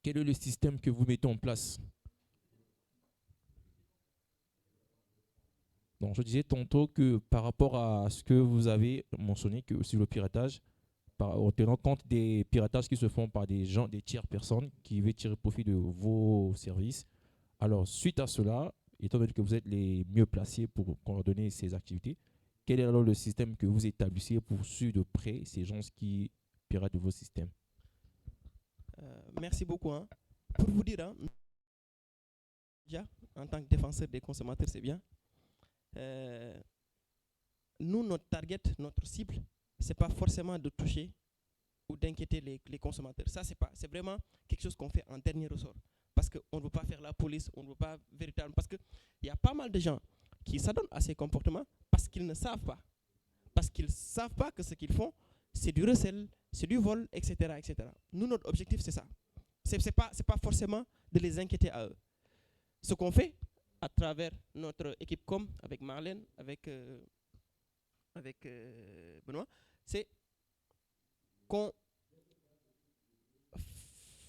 Quel est le système que vous mettez en place? Donc, je disais tantôt que par rapport à ce que vous avez mentionné que sur le piratage, en tenant compte des piratages qui se font par des gens, des tiers personnes qui veulent tirer profit de vos services. Alors, suite à cela, étant donné que vous êtes les mieux placés pour coordonner ces activités, quel est alors le système que vous établissez pour suivre de près ces gens qui piratent vos systèmes? Merci beaucoup. Hein. Pour vous dire, hein, déjà, en tant que défenseur des consommateurs, c'est bien. Nous, notre target, notre cible, ce n'est pas forcément de toucher ou d'inquiéter les consommateurs. Ça, c'est vraiment quelque chose qu'on fait en dernier ressort. Parce qu'on ne veut pas faire la police, on ne veut pas véritablement... Parce qu'il y a pas mal de gens qui s'adonnent à ces comportements parce qu'ils ne savent pas. Parce qu'ils ne savent pas que ce qu'ils font, c'est du recel, c'est du vol, etc., etc. Nous, notre objectif, c'est ça. Ce n'est pas forcément de les inquiéter à eux. Ce qu'on fait à travers notre équipe com, avec Marlène, avec Benoît, c'est qu'on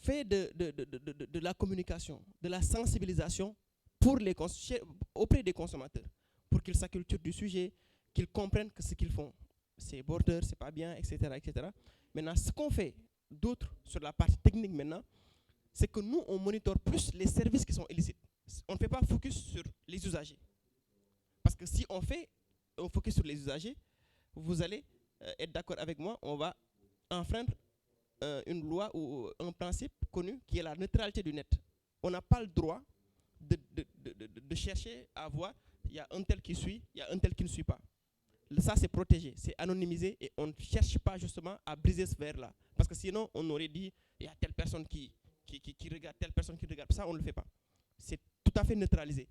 fait de la communication, de la sensibilisation auprès des consommateurs, pour qu'ils s'acculturent du sujet, qu'ils comprennent que ce qu'ils font, c'est border, c'est pas bien, etc., etc. Maintenant, ce qu'on fait d'autre sur la partie technique maintenant, c'est que nous, on monitore plus les services qui sont illicites. On ne fait pas focus sur les usagers. Parce que si on fait un focus sur les usagers, vous allez être d'accord avec moi, on va enfreindre une loi ou un principe connu qui est la neutralité du net. On n'a pas le droit de chercher à voir, il y a un tel qui suit, il y a un tel qui ne suit pas. Ça, c'est protégé, c'est anonymisé et on ne cherche pas justement à briser ce verre-là. Parce que sinon, on aurait dit, il y a telle personne qui regarde, telle personne qui regarde. Ça, on ne le fait pas. C'est tout à fait neutralisé.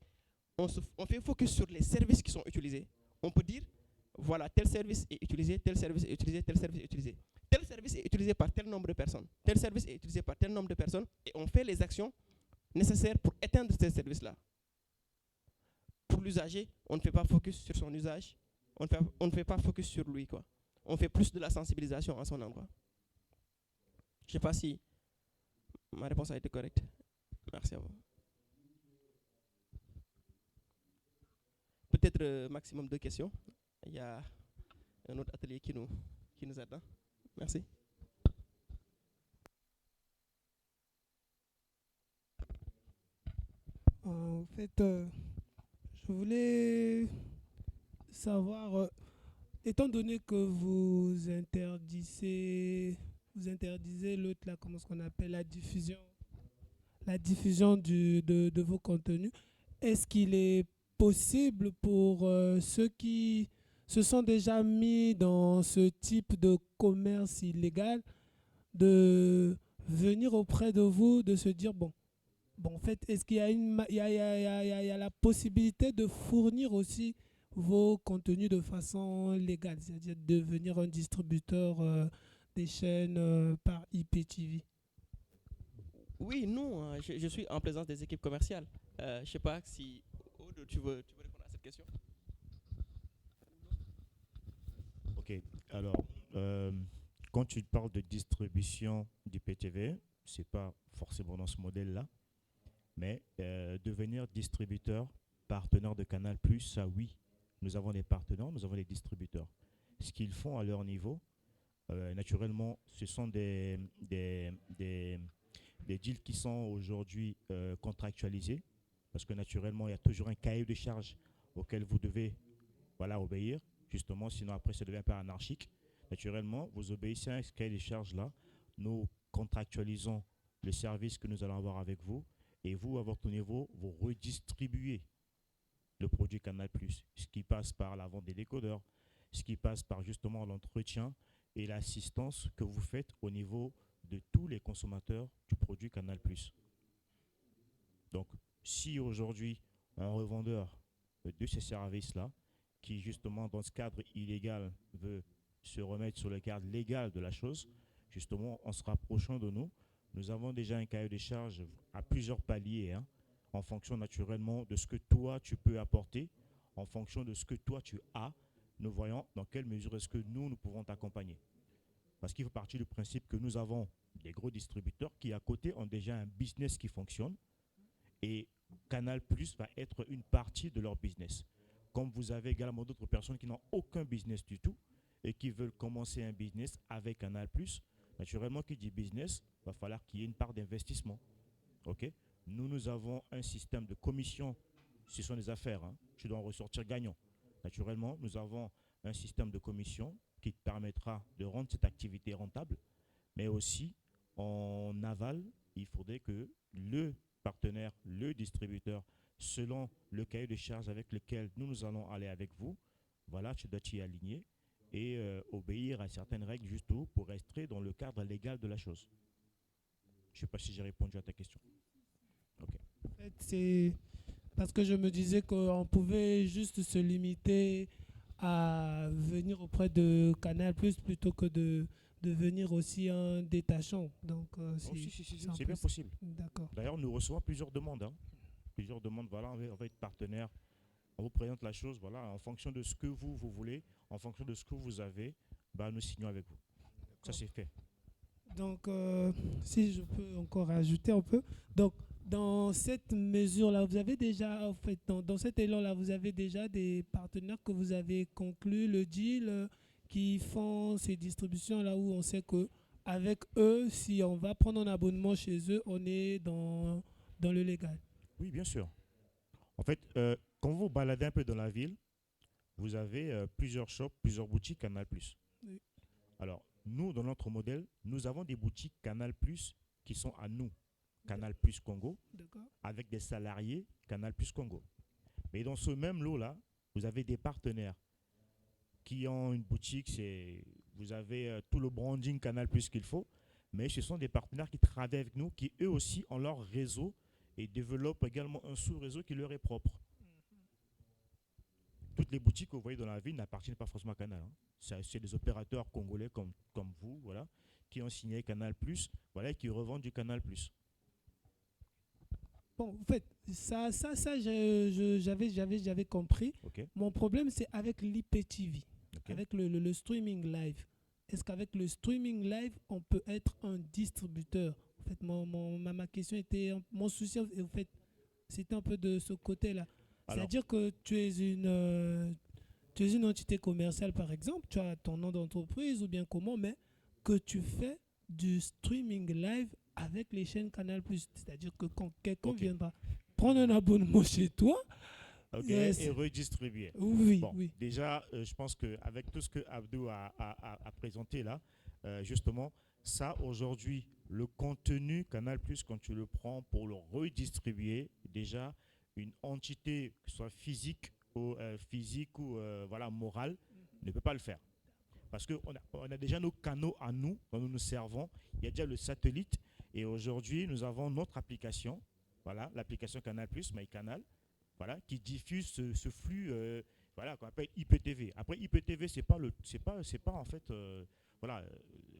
On fait focus sur les services qui sont utilisés. On peut dire, voilà, tel service est utilisé, tel service est utilisé, tel service est utilisé. tel service est utilisé par tel nombre de personnes, tel service est utilisé par tel nombre de personnes, et on fait les actions nécessaires pour éteindre ces services-là. Pour l'usager, on ne fait pas focus sur son usage, on ne fait pas focus sur lui, quoi. On fait plus de la sensibilisation à son endroit. Je ne sais pas si ma réponse a été correcte. Merci à vous. Peut-être maximum 2 questions. Il y a un autre atelier qui nous attend. Merci. En fait, je voulais savoir, étant donné que vous interdisez l'autre là, comment est-ce qu'on appelle la diffusion de vos contenus, est-ce qu'il est possible pour ceux qui se sont déjà mis dans ce type de commerce illégal de venir auprès de vous, de se dire, bon, en fait, est-ce qu'il y a, il y a la possibilité de fournir aussi vos contenus de façon légale, c'est-à-dire de devenir un distributeur des chaînes par IPTV? Oui, non, je suis en présence des équipes commerciales. Je ne sais pas si Aude, tu veux répondre à cette question. Ok, alors, quand tu parles de distribution d'IPTV, ce n'est pas forcément dans ce modèle-là, mais devenir distributeur, partenaire de Canal+, ça oui, nous avons des partenaires, nous avons des distributeurs. Ce qu'ils font à leur niveau, naturellement, ce sont des deals qui sont aujourd'hui contractualisés, parce que naturellement, il y a toujours un cahier de charges auquel vous devez obéir, justement, sinon après ça devient un peu anarchique. Naturellement, vous obéissez à ce cahier de charges-là, nous contractualisons le service que nous allons avoir avec vous, et vous, à votre niveau, vous redistribuez le produit Canal+, ce qui passe par la vente des décodeurs, ce qui passe par justement l'entretien et l'assistance que vous faites au niveau de tous les consommateurs du produit Canal+. Donc, si aujourd'hui, un revendeur de ces services-là, qui justement dans ce cadre illégal veut se remettre sur le cadre légal de la chose, justement en se rapprochant de nous, nous avons déjà un cahier de charges à plusieurs paliers, en fonction naturellement de ce que toi tu peux apporter, en fonction de ce que toi tu as, nous voyons dans quelle mesure est-ce que nous pouvons t'accompagner. Parce qu'il faut partir du principe que nous avons des gros distributeurs qui à côté ont déjà un business qui fonctionne, et Canal+ va être une partie de leur business. Comme vous avez également d'autres personnes qui n'ont aucun business du tout et qui veulent commencer un business avec Canal+, naturellement, qui dit business, il va falloir qu'il y ait une part d'investissement. Okay? Nous avons un système de commission, ce sont des affaires, tu dois en ressortir gagnant. Naturellement, nous avons un système de commission qui te permettra de rendre cette activité rentable, mais aussi en aval, il faudrait que le partenaire, le distributeur, selon le cahier de charges avec lequel nous allons aller avec vous, voilà, tu dois t'y aligner et obéir à certaines règles justement pour rester dans le cadre légal de la chose. Je ne sais pas si j'ai répondu à ta question. Okay. En fait, c'est parce que je me disais qu'on pouvait juste se limiter à venir auprès de Canal+, plutôt que de venir aussi en détachant. Donc, c'est bien possible. D'accord. D'ailleurs, nous recevons plusieurs demandes. Plusieurs demandes, voilà, on va être partenaire. On vous présente la chose, voilà, en fonction de ce que vous voulez, en fonction de ce que vous avez, nous signons avec vous. Ça, c'est fait. Donc, si je peux encore ajouter un peu. Donc, dans cette mesure-là, vous avez déjà, en fait, dans cet élan-là, vous avez déjà des partenaires que vous avez conclu le deal qui font ces distributions-là où on sait qu'avec eux, si on va prendre un abonnement chez eux, on est dans le légal. Oui, bien sûr. En fait, quand vous baladez un peu dans la ville, vous avez plusieurs shops, plusieurs boutiques Canal+. Oui. Alors, nous, dans notre modèle, nous avons des boutiques Canal+, qui sont à nous, Canal+ Congo, avec des salariés Canal+ Congo. Mais dans ce même lot-là, vous avez des partenaires qui ont une boutique, vous avez tout le branding Canal+ qu'il faut, mais ce sont des partenaires qui travaillent avec nous, qui eux aussi ont leur réseau et développent également un sous-réseau qui leur est propre. toutes les boutiques que vous voyez dans la ville n'appartiennent pas forcément à Canal, hein. C'est des opérateurs congolais comme vous, voilà, qui ont signé Canal+, voilà, et qui revendent du Canal+. Bon, en fait, j'avais compris. Ok, Mon problème, c'est avec l'IPTV, ok. avec le streaming live. Est-ce qu'avec le streaming live, on peut être un distributeur? En fait, ma question était, mon souci, en fait, c'était un peu de ce côté-là. Alors, C'est-à-dire que tu es une entité commerciale, par exemple, tu as ton nom d'entreprise ou bien comment, mais que tu fais du streaming live avec les chaînes Canal+. C'est-à-dire que quand quelqu'un ok, viendra prendre un abonnement chez toi, ok, yes, et redistribuer. oui, Bon, oui. déjà, je pense qu'avec tout ce que Abdou a présenté là, justement, ça aujourd'hui, le contenu Canal+, quand tu le prends pour le redistribuer, déjà, une entité, que ce soit physique ou voilà, morale, ne peut pas le faire. Parce qu'on a déjà nos canaux à nous, dont nous nous servons. Il y a déjà le satellite. Et aujourd'hui, nous avons notre application, voilà, l'application Canal+, MyCanal, voilà, qui diffuse ce flux, voilà, qu'on appelle IPTV. Après, IPTV, c'est pas en fait, voilà,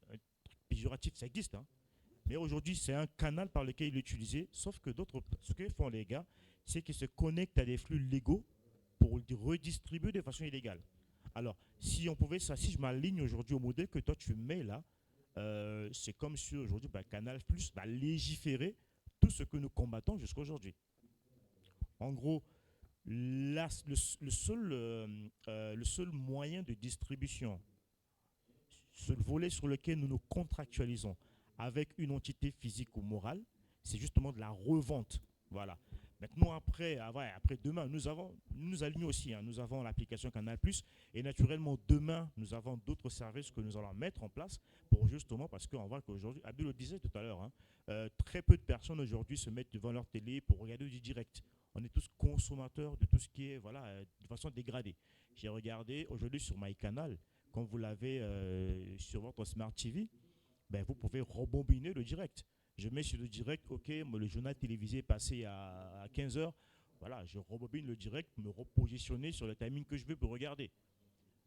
un truc péjoratif, ça existe, hein. Mais aujourd'hui, c'est un canal par lequel il est utilisé, sauf que ce que font les gars, c'est qu'ils se connectent à des flux légaux pour le redistribuer de façon illégale. Alors, si on pouvait ça, si je m'aligne aujourd'hui au modèle que toi tu mets là, c'est comme si aujourd'hui Canal Plus va légiférer tout ce que nous combattons jusqu'à aujourd'hui. En gros, le seul moyen de distribution, ce volet sur lequel nous nous contractualisons avec une entité physique ou morale, c'est justement de la revente. Voilà. Maintenant, après demain, nous alignons aussi, hein, nous avons l'application Canal+, et naturellement, demain, nous avons d'autres services que nous allons mettre en place pour justement, parce qu'on voit qu'aujourd'hui, Abdul le disait tout à l'heure, hein, très peu de personnes aujourd'hui se mettent devant leur télé pour regarder du direct. On est tous consommateurs de tout ce qui est, voilà, de façon dégradée. J'ai regardé aujourd'hui sur MyCanal, quand vous l'avez sur votre Smart TV, ben, vous pouvez rebobiner le direct. Je mets sur le direct, ok, le journal télévisé est passé à 15 heures. Voilà, je rebobine le direct, me repositionner sur le timing que je veux pour regarder.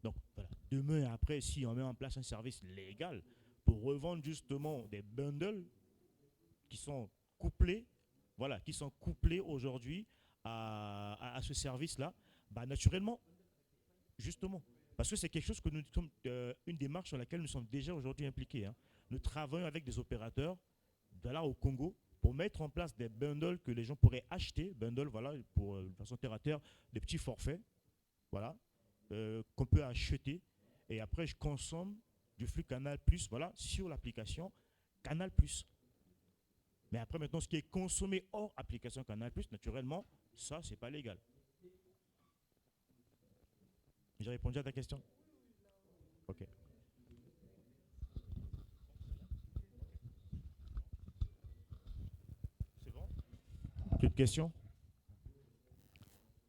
Donc, voilà. Demain et après, si on met en place un service légal pour revendre justement des bundles qui sont couplés, voilà, qui sont couplés aujourd'hui à ce service-là, bah, naturellement, justement, parce que c'est quelque chose que nous sommes, une démarche sur laquelle nous sommes déjà aujourd'hui impliqués, hein. Nous travaillons avec des opérateurs de là au Congo pour mettre en place des bundles que les gens pourraient acheter, bundles, voilà, pour de façon terre à terre, des petits forfaits, voilà, qu'on peut acheter. Et après, je consomme du flux Canal+, voilà, sur l'application Canal+. Mais après, maintenant, ce qui est consommé hors application Canal+, naturellement, ça, c'est pas légal. J'ai répondu à ta question? Ok. C'est bon? Plus de questions?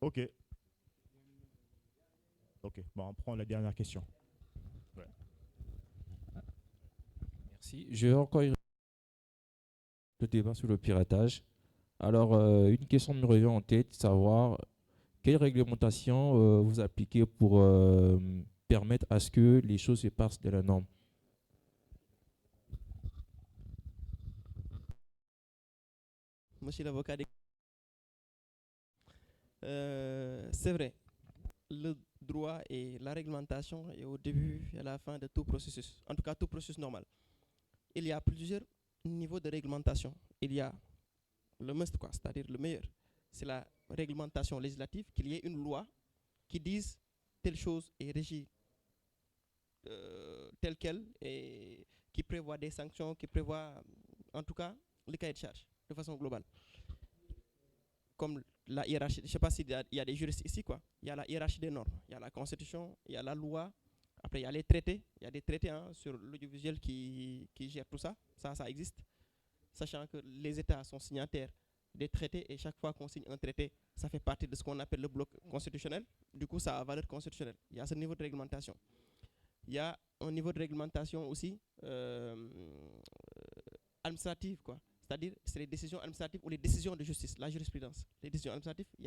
Ok. Ok. Bon, on prend la dernière question. Ouais. Merci. Je vais encore y le débat sur le piratage. Alors, une question me revient en tête, savoir quelle réglementation vous appliquez pour permettre à ce que les choses se passent de la norme. Monsieur l'avocat, c'est vrai, le droit et la réglementation est au début et à la fin de tout processus, en tout cas tout processus normal. Il y a plusieurs niveaux de réglementation. Il y a le must, quoi, c'est-à-dire le meilleur. C'est la réglementation législative, qu'il y ait une loi qui dise telle chose est régie telle qu'elle et qui prévoit des sanctions, qui prévoit en tout cas le cahier de charge de façon globale. Comme la hiérarchie, je ne sais pas s'il y a des juristes ici, quoi. Il y a la hiérarchie des normes, il y a la constitution, il y a la loi, après il y a les traités, il y a des traités, hein, sur l'audiovisuel qui gèrent tout ça, ça existe, sachant que les États sont signataires des traités et chaque fois qu'on signe un traité, ça fait partie de ce qu'on appelle le bloc constitutionnel, du coup ça a valeur constitutionnelle. Il y a ce niveau de réglementation. Il y a un niveau de réglementation aussi administrative, quoi. C'est-à-dire, c'est les décisions administratives ou les décisions de justice, la jurisprudence. Les décisions administratives, il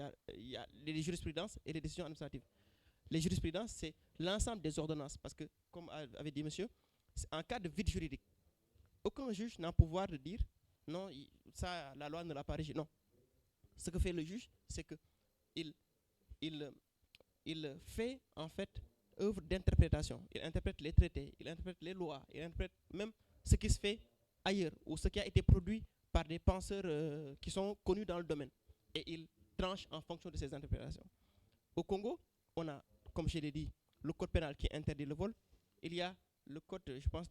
y a les jurisprudences et les décisions administratives. les jurisprudences, c'est l'ensemble des ordonnances. Parce que, comme avait dit monsieur, en cas de vide juridique, aucun juge n'a le pouvoir de dire non, ça, la loi ne l'a pas régi. Non. Ce que fait le juge, c'est qu'il il fait en fait œuvre d'interprétation. Il interprète les traités, il interprète les lois, il interprète même ce qui se fait ailleurs ou ce qui a été produit par des penseurs qui sont connus dans le domaine. Et il tranche en fonction de ces interprétations. Au Congo, on a, comme je l'ai dit, le code pénal qui interdit le vol. Il y a le code, je pense,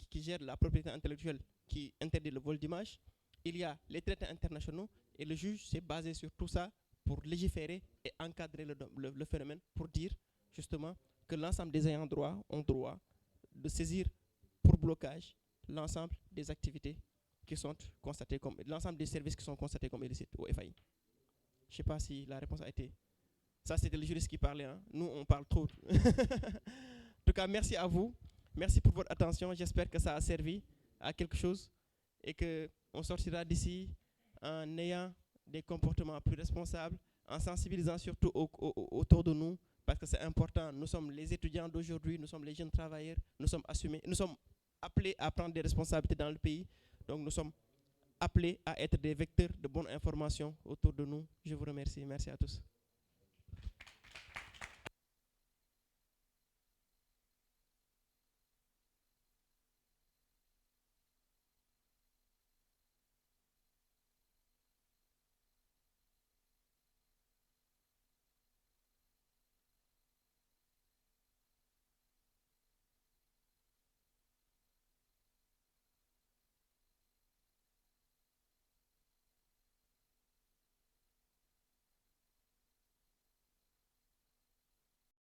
qui gère la propriété intellectuelle qui interdit le vol d'images. Il y a les traités internationaux et le juge s'est basé sur tout ça pour légiférer et encadrer le phénomène, pour dire justement que l'ensemble des ayants droit ont droit de saisir pour blocage l'ensemble des activités qui sont constatées comme, l'ensemble des services qui sont constatés comme illicites au FAI. Je ne sais pas si la réponse a été... Ça, c'était le juriste qui parlait. Hein. Nous, on parle trop. En tout cas, merci à vous. Merci pour votre attention. J'espère que ça a servi à quelque chose et qu'on sortira d'ici en ayant des comportements plus responsables, en sensibilisant surtout autour de nous, parce que c'est important. Nous sommes les étudiants d'aujourd'hui, nous sommes les jeunes travailleurs, nous sommes assumés, nous sommes appelés à prendre des responsabilités dans le pays. Donc nous sommes appelés à être des vecteurs de bonne information autour de nous. Je vous remercie. Merci à tous.